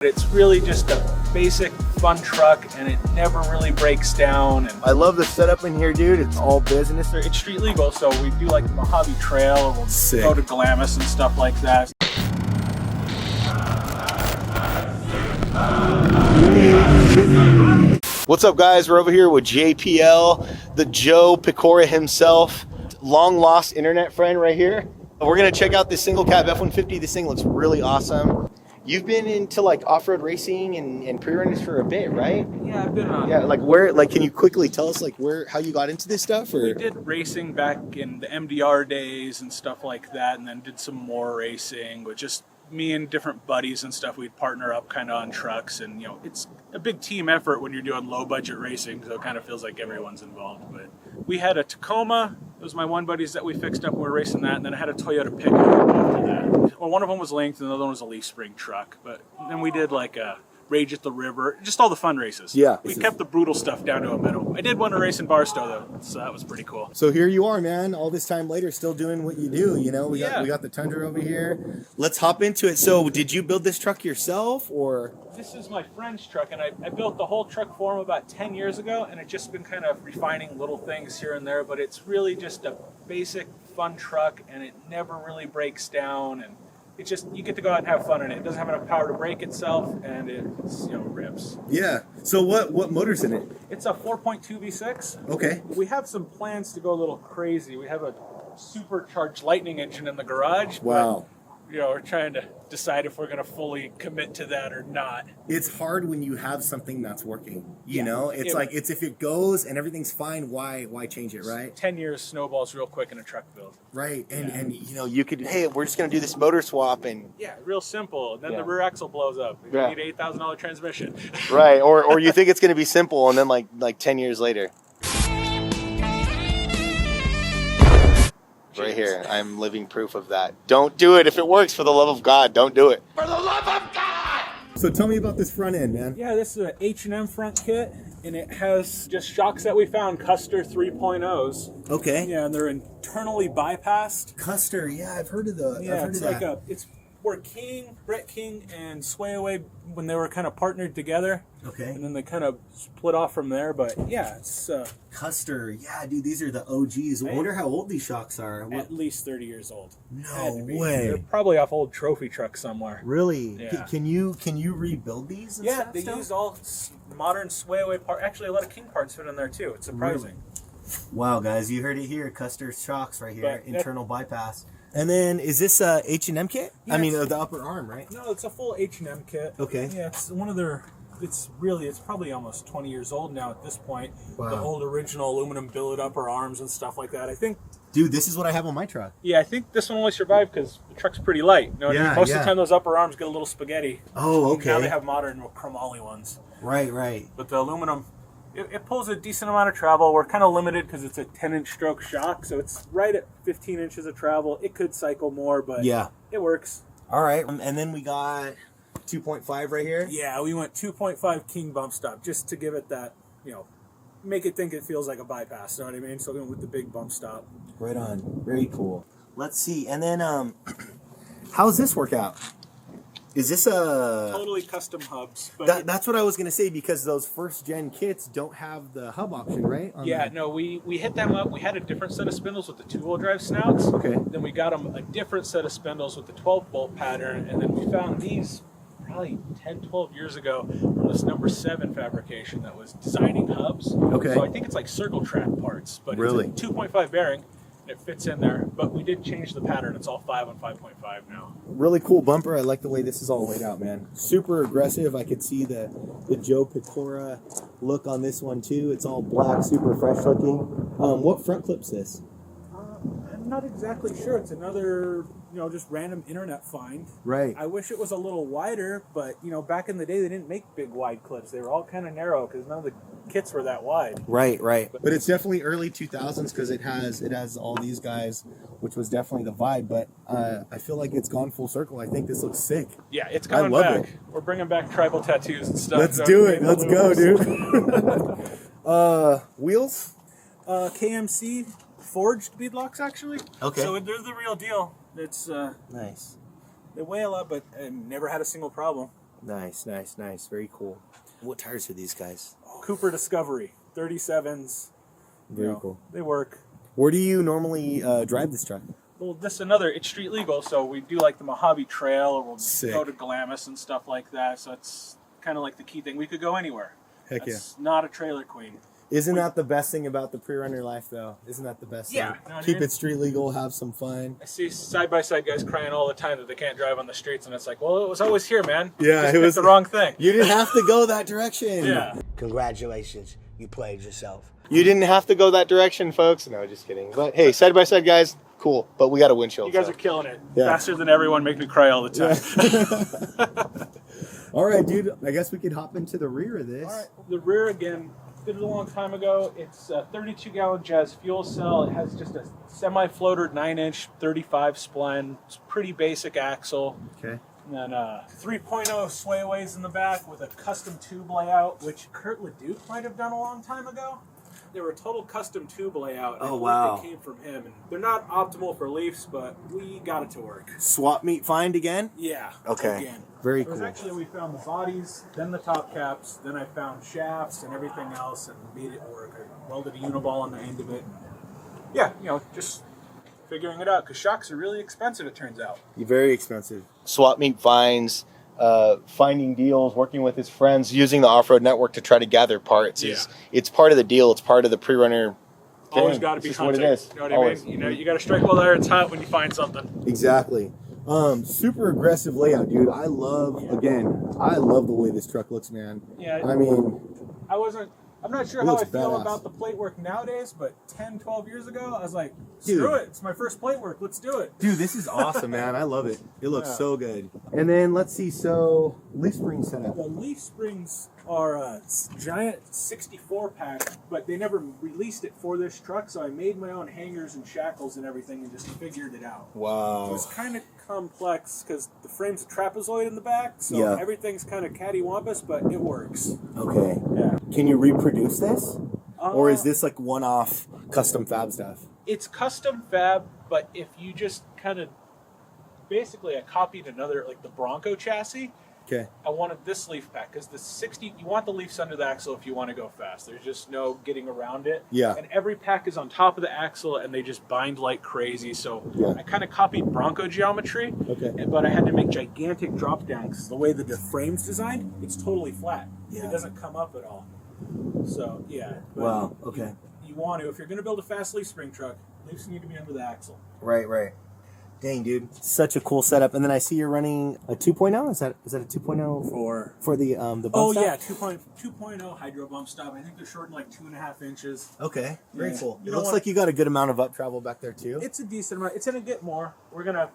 It's really just a basic fun truck, and it never really breaks down. And I love the setup in here, dude. It's all business. it's street legal, so we do like the Mojave Trail, or we'll go to Glamis and stuff like that. What's up, guys? We're over here with JPL, the Joe Pecora himself, long lost internet friend right here. We're gonna check out this single cab F-150. This thing looks really awesome. You've been into like off-road racing and pre-runners for a bit, right? Yeah, I've been on. Yeah, like where? Like, can you quickly tell us like how you got into this stuff? Or we did racing back in the MDR days and stuff like that, and then did some more racing with just me and different buddies and stuff. We'd partner up kind of on trucks, and it's a big team effort when you're doing low budget racing, so it kind of feels like everyone's involved. But we had a Tacoma. It was my one buddies that we fixed up. We were racing that, and then I had a Toyota pickup after that. Well, one of them was linked, and the other one was a leaf spring truck. But then we did like a Rage at the River, just all the fun races. Yeah. We kept the brutal stuff down to a minimum. I did want to race in Barstow though, so that was pretty cool. So here you are, man, all this time later, still doing what you do. We got the Tundra over here. Let's hop into it. So did you build this truck yourself, or? This is my friend's truck, and I built the whole truck for him about 10 years ago, and it's just been kind of refining little things here and there, but it's really just a basic fun truck, and it never really breaks down, and it's just, you get to go out and have fun in it. It doesn't have enough power to brake itself, and it's, rips. Yeah. So what motor's in it? It's a 4.2 V6. Okay. We have some plans to go a little crazy. We have a supercharged Lightning engine in the garage. Wow. But, we're trying to decide if we're going to fully commit to that or not. It's hard when you have something that's working. It's if it goes and everything's fine, why change it, right? 10 years snowballs real quick in a truck build. Right. And you could, hey, we're just going to do this motor swap and real simple. And then the rear axle blows up. You need an $8,000 transmission. Right. Or you think it's going to be simple, and then like 10 years later. Right here, I'm living proof of that. Don't do it if it works. For the love of God, don't do it. For the love of God! So tell me about this front end, man. Yeah, this is an H&M front kit, and it has just shocks that we found, Custer 3.0s. Okay. Yeah, and they're internally bypassed. Custer, yeah, I've heard of the. Yeah, I've heard of that. it's where Brett King and Sway Away, when they were kind of partnered together. Okay. And then they kind of split off from there, but yeah, it's Custer, yeah, dude, these are the OGs. I wonder how old these shocks are. At least 30 years old. No way. They're probably off old trophy trucks somewhere. Really? Yeah. Can you rebuild these? And stuff they still? use all modern Sway Away parts. Actually, a lot of King parts fit in there too. It's surprising. Really? Wow, guys, you heard it here. Custer shocks right here, internal bypass. And then, is this a H&M kit? Yeah, I mean, the upper arm, right? No, it's a full H&M kit. Okay. Yeah, it's one of their. It's probably almost 20 years old now at this point. Wow. The old original aluminum billet upper arms and stuff like that. I think. Dude, this is what I have on my truck. Yeah, I think this one only survived because the truck's pretty light. Most of the time, those upper arms get a little spaghetti. Oh, okay. Now they have modern chromoly ones. Right. But the aluminum, it pulls a decent amount of travel. We're kind of limited because it's a 10-inch stroke shock, so it's right at 15 inches of travel. It could cycle more, but it works. All right, and then we got 2.5 right here. Yeah, we went 2.5 King bump stop just to give it that, make it think it feels like a bypass. You know what I mean? So we went with the big bump stop. Right on. Very cool. Let's see. And then, how's this work out? Is this a totally custom hubs? But that's what I was gonna say, because those first gen kits don't have the hub option, right? We hit them up. We had a different set of spindles with the 2-wheel drive snouts. Okay. Then we got them a different set of spindles with the 12-bolt pattern, and then we found these probably 10, 12 years ago from this number 7 fabrication that was designing hubs. Okay. So I think it's like circle track parts, but really? It's a 2.5 bearing. It fits in there, but we did change the pattern. It's all 5 on 5.5 now. Really cool bumper. I like the way this is all laid out, man. Super aggressive. I could see the Joe Pecora look on this one too. It's all black, super fresh looking. What front clip's this? I'm not exactly sure. It's another, just random internet find. Right. I wish it was a little wider, but, back in the day, they didn't make big wide clips. They were all kind of narrow because none of the kits were that wide. Right. But it's definitely early 2000s because it has all these guys, which was definitely the vibe. But I feel like it's gone full circle. I think this looks sick. Yeah, it's coming back. We're bringing back tribal tattoos and stuff. Let's do it. Let's go, dude. Wheels? KMC forged beadlocks, actually. Okay. So they're the real deal. It's nice. They weigh a lot, but never had a single problem. Nice. Very cool. What tires are these guys? Cooper Discovery 37s. Very cool. They work. Where do you normally drive this truck? Well, it's street legal, so we do like the Mojave Trail, or we'll Sick. go to Glamis and stuff like that. So it's kind of like the key thing. We could go anywhere. Heck That's not a trailer queen. Isn't that the best thing about the Prerunner life, though? Isn't that the best Yeah. thing? You know what I Keep mean? it street legal, have some fun. I see side-by-side guys crying all the time that they can't drive on the streets, and it's like, well, it was always here, man. Yeah, Just it picked was the wrong thing. You didn't have to go that direction. Yeah. Congratulations, you played yourself. You didn't have to go that direction, folks. No, just kidding. But hey, side-by-side guys, cool. But we got a windshield. You guys so. are killing it. Yeah. Faster than everyone, make me cry all the time. All right, dude. I guess we could hop into the rear of this. All right. The rear, again, did it a long time ago. It's a 32-gallon Jazz fuel cell. It has just a semi-floater 9-inch 35 spline. It's pretty basic axle. Okay. And then 3.0 swayaways in the back with a custom tube layout, which Kurt Leduc might have done a long time ago. They were a total custom tube layout. Oh, I believe wow. They came from him. And they're not optimal for Leafs, but we got it to work. Swap meet find again? Yeah. Okay. Again. Very It was cool. actually, we found the bodies, then the top caps, then I found shafts and everything else and made it work. I welded a uniball on the end of it. Yeah, just figuring it out, because shocks are really expensive, it turns out. Very expensive. Swap meet finds, finding deals, working with his friends, using the off-road network to try to gather parts. It's part of the deal. It's part of the Prerunner. Always got to be It's just what hunting. it is. You know what Always. I mean? You got to strike while the iron's hot when you find something. Exactly. Super aggressive layout, dude. I love the way this truck looks, man. Yeah. I mean, I'm not sure It how I looks feel badass. about the plate work nowadays, but 10, 12 years ago, I was like, Dude. screw it. It's my first plate work. Let's do it. dude, this is awesome, man. I love it. It looks Yeah. so good. And then let's see. So leaf spring setup. The leaf springs are a giant 64 pack, but they never released it for this truck, so I made my own hangers and shackles and everything and just figured it out. It Wow. was kind of complex because the frame's a trapezoid in the back, so Yeah. everything's kind of cattywampus, but it works. Okay. Yeah. Can you reproduce this, or is Uh, this like one-off custom fab stuff? It's custom fab, but if you just kind of basically, I copied another, like the Bronco chassis. Okay. I wanted this leaf pack because the 60, you want the leafs under the axle if you want to go fast. There's just no getting around it. Yeah. And every pack is on top of the axle and they just bind like crazy. So Yeah. I kind of copied Bronco geometry, Okay. but I had to make gigantic drop downs. The way that the frame's designed, it's totally flat. Yeah. It doesn't come up at all. So, yeah. But Wow. Okay. You want to, if you're going to build a fast leaf spring truck, leafs need to be under the axle. Right. Dang, dude. Such a cool setup. And then I see you're running a 2.0. Is that a 2.0 for the bump Oh stop? yeah, 2.0 hydro bump stop. I think they're shortened like 2.5 inches. Okay. Very Yeah. cool. You It don't looks want- like you got a good amount of up travel back there too. It's a decent amount. It's gonna get more. We're gonna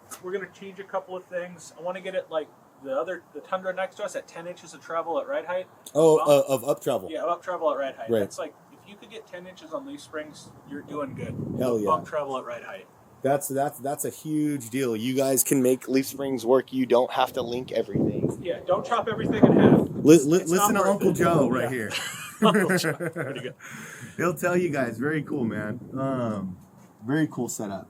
change a couple of things. I want to get it like the Tundra next to us at 10 inches of travel at ride height. Of up travel. Yeah, up travel at ride height. Right. That's like if you could get 10 inches on leaf springs, you're doing good. Hell yeah. Bump travel at ride height. That's a huge deal. You guys can make leaf springs work. You don't have to link everything. Yeah, don't chop everything in half. Listen not to worth Uncle it. Joe right Yeah. here. Uncle Joe. Pretty good. He'll tell you guys. Very cool, man. Very cool setup.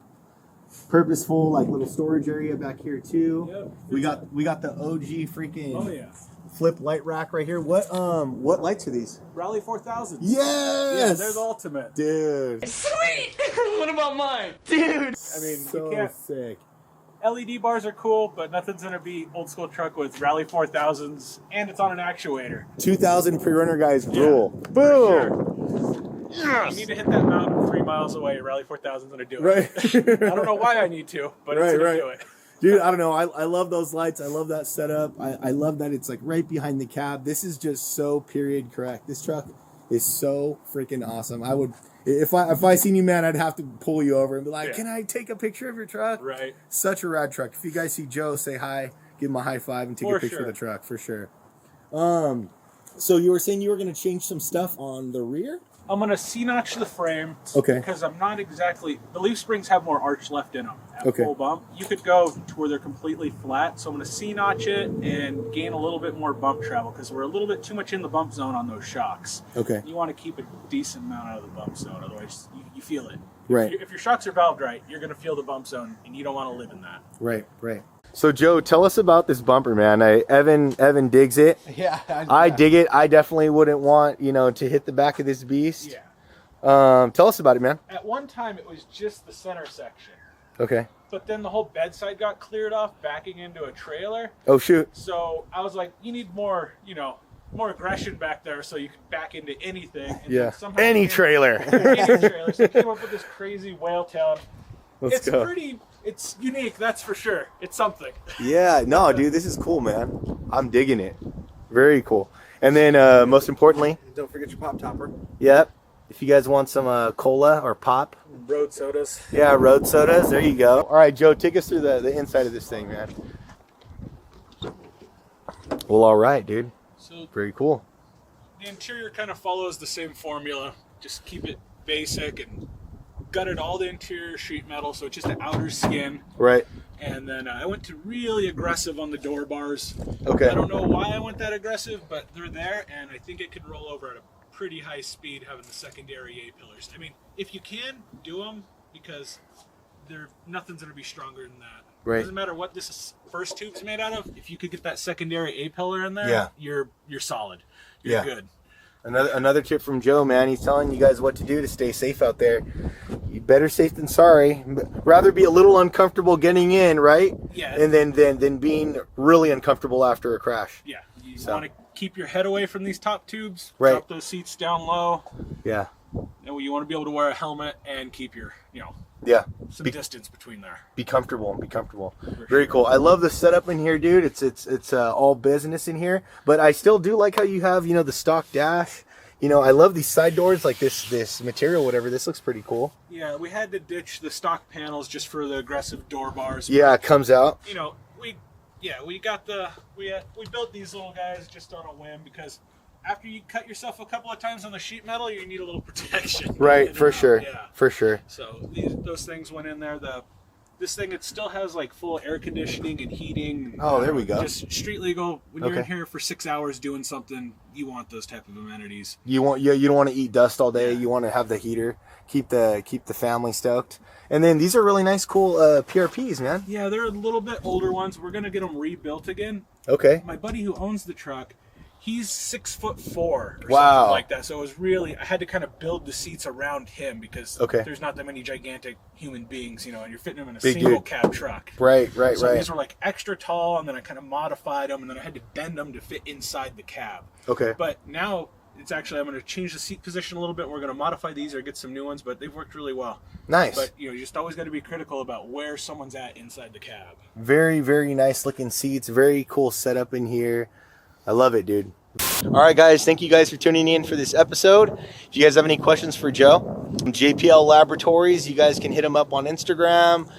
Purposeful, like little storage area back here too. Yep. We got the OG freaking Oh yeah. flip light rack right here. What lights are these? Rally 4000. Yes. Yeah, they're the ultimate. Dude. Sweet! What about mine? Dude. I mean, so you can't. sick. LED bars are cool, but nothing's gonna beat old school truck with Rally 4000s, and it's on an actuator. 2000 Prerunner guys Yeah, rule. for Boom. sure. You need to hit that mountain 3 miles away. Rally 4000's gonna do it. Right. I don't know why I need to, but it's gonna do it. Dude, I don't know. I love those lights. I love that setup. I love that it's like right behind the cab. This is just so period correct. This truck is so freaking awesome. I would, if I seen you, man, I'd have to pull you over and be like, Yeah. "Can I take a picture of your truck?" Right. Such a rad truck. If you guys see Joe, say hi, give him a high five, and take For a picture sure. of the truck for sure. So you were saying you were going to change some stuff on the rear? I'm gonna C-notch the frame. Okay. Because I'm not exactly. The leaf springs have more arch left in them at Okay. full bump. You could go to where they're completely flat. So I'm gonna C-notch it and gain a little bit more bump travel because we're a little bit too much in the bump zone on those shocks. Okay. You want to keep a decent amount out of the bump zone, otherwise you feel it. Right. If your shocks are valved right, you're gonna feel the bump zone, and you don't want to live in that. Right. So Joe, tell us about this bumper, man. Evan digs it. Yeah, I dig it. I definitely wouldn't want, to hit the back of this beast. Yeah. Tell us about it, man. At one time, it was just the center section. Okay. But then the whole bedside got cleared off, backing into a trailer. Oh, shoot. So I was like, you need more, more aggression back there so you can back into anything. And Yeah. then somehow Any trailer. Any trailer. So I came up with this crazy whale tail. Let's It's go. it's unique, that's for sure. It's something. Yeah, no, dude, this is cool, man. I'm digging it. Very cool. And then, most importantly, Don't forget your pop topper. yep, if you guys want some cola or pop, Road sodas. yeah, road sodas, there you go. All right, Joe, take us through the inside of this thing, man. Well, all right, dude. So Very cool. the interior kind of follows the same formula. Just keep it basic and gutted all the interior sheet metal, so it's just the outer skin. Right. And then I went to really aggressive on the door bars. Okay. I don't know why I went that aggressive, but they're there, and I think it could roll over at a pretty high speed having the secondary A-pillars. I mean, if you can, do them, because nothing's going to be stronger than that. Right. Doesn't matter what this first tube's made out of. If you could get that secondary A-pillar in there, Yeah. you're solid. You're good. Another tip from Joe, man. He's telling you guys what to do to stay safe out there. You better safe than sorry. Rather be a little uncomfortable getting in, right? Yeah. And then being really uncomfortable after a crash. Yeah. You So. want to keep your head away from these top tubes. Right. Drop those seats down low. Yeah. And you want to be able to wear a helmet and keep your, Yeah. some Be- distance between there. Be comfortable. Be comfortable. For Very sure. cool. I love the setup in here, dude. It's all business in here, but I still do like how you have the stock dash. I love these side doors, like this material, whatever. This looks pretty cool. Yeah, we had to ditch the stock panels just for the aggressive door bars. Yeah, it comes out. We built these little guys just on a whim because after you cut yourself a couple of times on the sheet metal, you need a little protection. Right, In for and out, sure. Yeah. For sure. So those things went in there. This thing, it still has like full air conditioning and heating. Oh, there we go. Just street legal. When you're in Okay. here for 6 hours doing something, you want those type of amenities. You don't want to eat dust all day. Yeah. You want to have the heater, keep the family stoked. And then these are really nice, cool PRPs, man. Yeah, they're a little bit older ones. We're gonna get them rebuilt again. Okay. My buddy who owns the truck, he's 6'4" or Wow. something like that. So it was really, I had to kind of build the seats around him because Okay. there's not that many gigantic human beings, and you're fitting them in a Big single dude. cab truck. Right. So these were like extra tall, and then I kind of modified them, and then I had to bend them to fit inside the cab. Okay. But now it's actually, I'm going to change the seat position a little bit. We're going to modify these or get some new ones, but they've worked really well. Nice. But you just always got to be critical about where someone's at inside the cab. Very, very nice looking seats. Very cool setup in here. I love it, dude. All right, guys. Thank you guys for tuning in for this episode. If you guys have any questions for Joe, JPL Laboratories, you guys can hit him up on Instagram.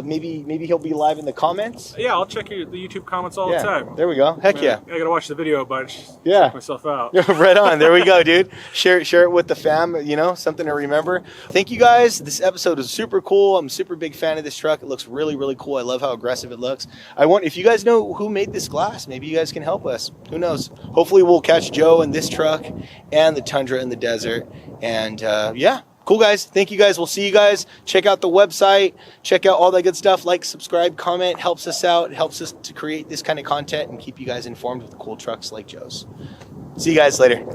Maybe he'll be live in the comments. Yeah, I'll check the YouTube comments all the time. There we go. Heck yeah. I gotta watch the video a bunch. Yeah. Check myself out. Right on. There we go, dude. Share it with the fam, something to remember. Thank you guys. This episode is super cool. I'm a super big fan of this truck. It looks really, really cool. I love how aggressive it looks. If you guys know who made this glass, maybe you guys can help us. Who knows? Hopefully we'll catch Joe in this truck and the Tundra in the desert. And yeah. Cool, guys. Thank you, guys. We'll see you guys. Check out the website. Check out all that good stuff. Like, subscribe, comment. Helps us out. It helps us to create this kind of content and keep you guys informed with cool trucks like Joe's. See you guys later.